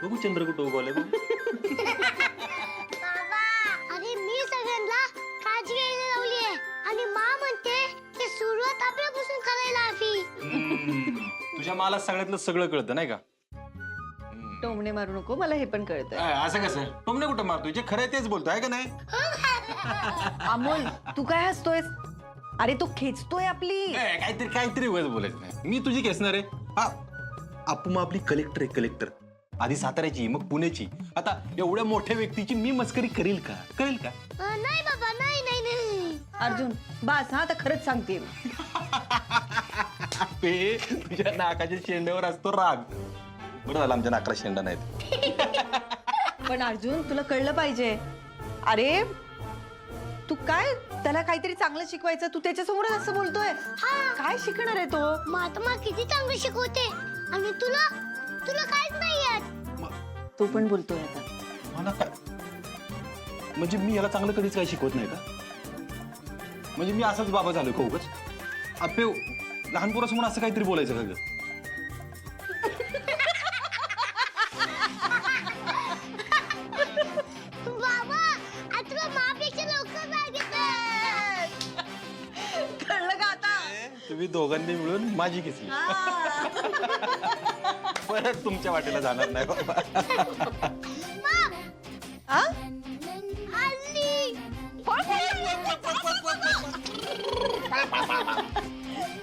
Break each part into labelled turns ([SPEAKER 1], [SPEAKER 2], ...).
[SPEAKER 1] बघू चंद्र कुठं उगवलंय बघू.
[SPEAKER 2] बाबा अरे मी सगळ्यांना काळजी घ्यायला लावली आहे आणि मा म्हणते की सुरुवात आपल्यापासून करायला हवी.
[SPEAKER 1] तुझ्या मला सगळ्यातलं सगळं कळतं नाही का.
[SPEAKER 3] टोमणे मारू नको, मला हे पण कळतंय.
[SPEAKER 1] असं कसं टोमने कुठं मारतोय, जे खरं आहे तेच बोलतो आहे का नाही.
[SPEAKER 3] अमोल तू काय हसतोयस? अरे तो खेचतोय आपली.
[SPEAKER 1] काहीतरी काहीतरी उगाच बोलायचं नाही. मी तुझी खेचणार आहे. हा आपू मग आपली कलेक्टर आहे, कलेक्टर. आधी साताऱ्याची मग पुण्याची. आता एवढ्या मोठ्या व्यक्तीची मी मस्करी करेल का? करेल का?
[SPEAKER 2] नाही बाबा नाही नाही नाही.
[SPEAKER 3] अर्जुन बास हा, आता खरंच सांगते.
[SPEAKER 1] पे तुझ्या नाकाच्या शेंड्यावर असतो राग. बरं झालं आमच्या नाकाला शेंडा नाहीत.
[SPEAKER 3] पण अर्जुन तुला कळलं पाहिजे. अरे तू काय त्याला काहीतरी चांगलं शिकवायचं, तू त्याच्यासमोरच असं बोलतोय. काय शिकणार आहे तो?
[SPEAKER 2] महात्मा किती चांगलं शिकवते आणि तुला तुला काहीच नाही येत.
[SPEAKER 3] तो पण बोलतोय आता.
[SPEAKER 1] मला काय म्हणजे मी याला चांगलं कधीच काही शिकवत नाही का? म्हणजे मी असाच बाबा झालोय का उगाच? आपे लहान पोरासमोर असं काहीतरी बोलायचं का ग?
[SPEAKER 2] बाबा आज तुला मापेक्षा लवकर सांगितलं.
[SPEAKER 3] कळलं का आता?
[SPEAKER 1] तुम्ही दोघांनी मिळून माझी घेतली. परत तुमच्या वाटेला जाणार नाही बाबा.
[SPEAKER 3] आ?
[SPEAKER 2] हल्ली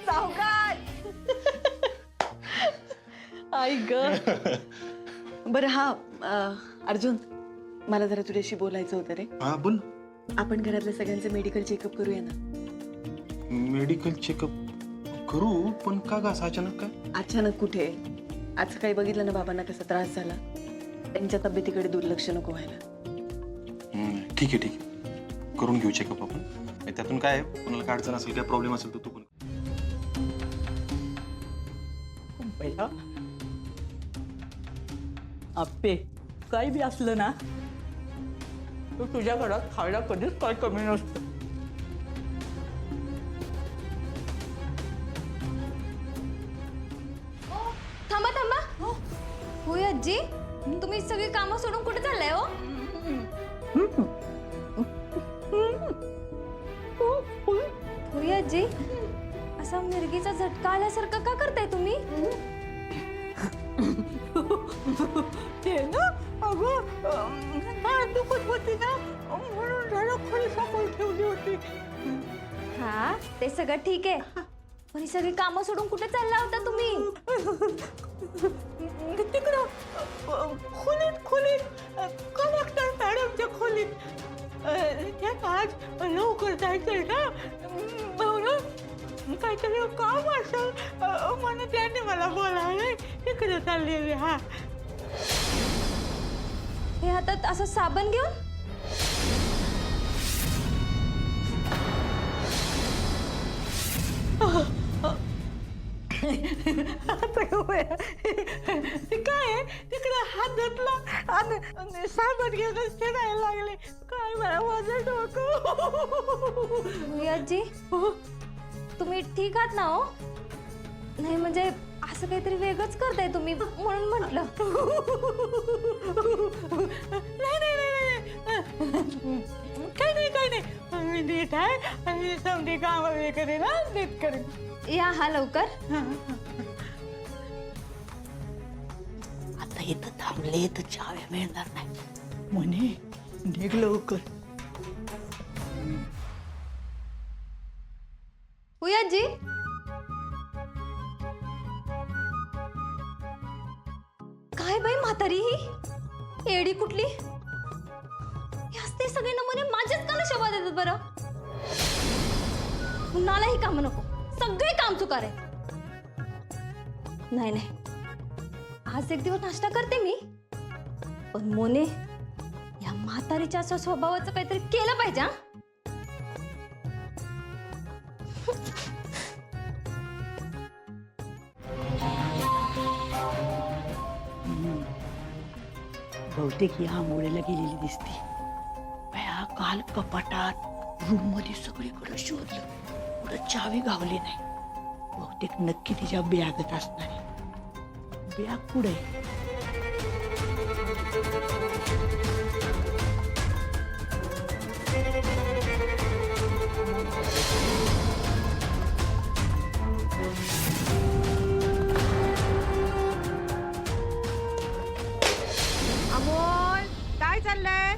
[SPEAKER 3] सावकार. आई ग. बरं हा अर्जुन मला जरा तुझ्याशी बोलायचं होतं रे.
[SPEAKER 1] हा बोल.
[SPEAKER 3] आपण घरातल्या सगळ्यांचं मेडिकल चेकअप करूया ना.
[SPEAKER 1] मेडिकल चेकअप करू पण का ग असं अचानक काय?
[SPEAKER 3] अचानक कुठे? आज सकाळी बघितलं ना बाबांना कसा त्रास झाला. त्यांच्या तब्येतीकडे दुर्लक्ष नको व्हायला.
[SPEAKER 1] ठीक आहे ठीक आहे, करून घेऊ चेकअप आपण. आणि त्यातून काय आहे, कोणाला काय अडचण असेल काय प्रॉब्लेम असेल तर तू पण.
[SPEAKER 4] पहिला आप्पे काही बी असलं ना तर तुझ्या घरात खायला कधीच काय कमी नसतं.
[SPEAKER 5] थांबा थांबा. होय आजी, तुम्ही सगळी कामं सोडून कुठे चाललाय हो? होय आजी, असा मिरगीचा झटका आल्यासारखं का करताय तुम्ही?
[SPEAKER 4] ते ना अगं काय दुखत होती ना म्हणून जरा खोली सांभाळून ठेवली होती.
[SPEAKER 5] हा ते सगळं ठीक आहे, पण ही सगळी कामं सोडून कुठे चालला होता तुम्ही?
[SPEAKER 4] तिकडं खोलीत कलेक्टर मॅडमच्या खोलीत. त्यात आज लवकर जायचंय ना म्हणून काहीतरी काम असेल म्हणून त्यांनी मला बोलावलंय. तिकडे चाललेली. हा
[SPEAKER 5] हे हातात असं साबण घेऊन?
[SPEAKER 4] ते काय आहे तिकडे हात धुतला आणि साबण घेऊनच फिरायला लागले. काय मला माझं डोकं.
[SPEAKER 5] होय आजी, तुम्ही ठीक आहात ना हो? नाही म्हणजे असं काहीतरी वेगळंच करताय तुम्ही म्हणून म्हटलं.
[SPEAKER 4] नाही नाही नाही काही नाही काही नाही. मी नीट आहे आणि समधी कामं वगैरे करेन ना नीट करेन.
[SPEAKER 5] या हा लवकर.
[SPEAKER 4] आता इथं थांबले तर चाव्या मिळणार नाही म्हणे. निघ लवकर.
[SPEAKER 5] होय आजी, काय बाई म्हातारी ही एडी कुठली? हे असते सगळे नमुने माझ्याच का शोभा देतात बरं? कुणालाही काम नको, सगळे काम चुकार आहे. नाही नाही, आज एक दिवस नाश्ता करते मी, पण मोने या म्हातारीच्या असं स्वभावाचं काहीतरी केलं पाहिजे. हा
[SPEAKER 4] बहुतेक ही आंघोळीला गेलेली दिसते. बया काल कपाटात रूम मध्ये सगळीकडे शोधलं, कुठं चावी गावली नाही. बहुतेक नक्की तिच्या बॅगत असणार आहे. बॅग पुढे
[SPEAKER 3] अमोल काय चाललंय?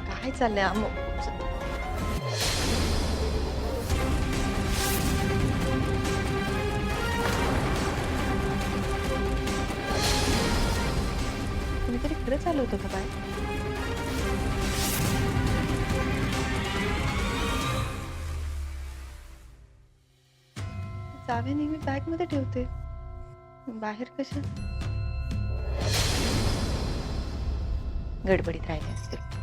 [SPEAKER 3] काय चाललंय अमोल? कुणीतरी खरंच आलं होतं का काय? चाव्या नेहमी बॅग मध्ये ठेवते, बाहेर कशा? गडबडीत राहिले असतील.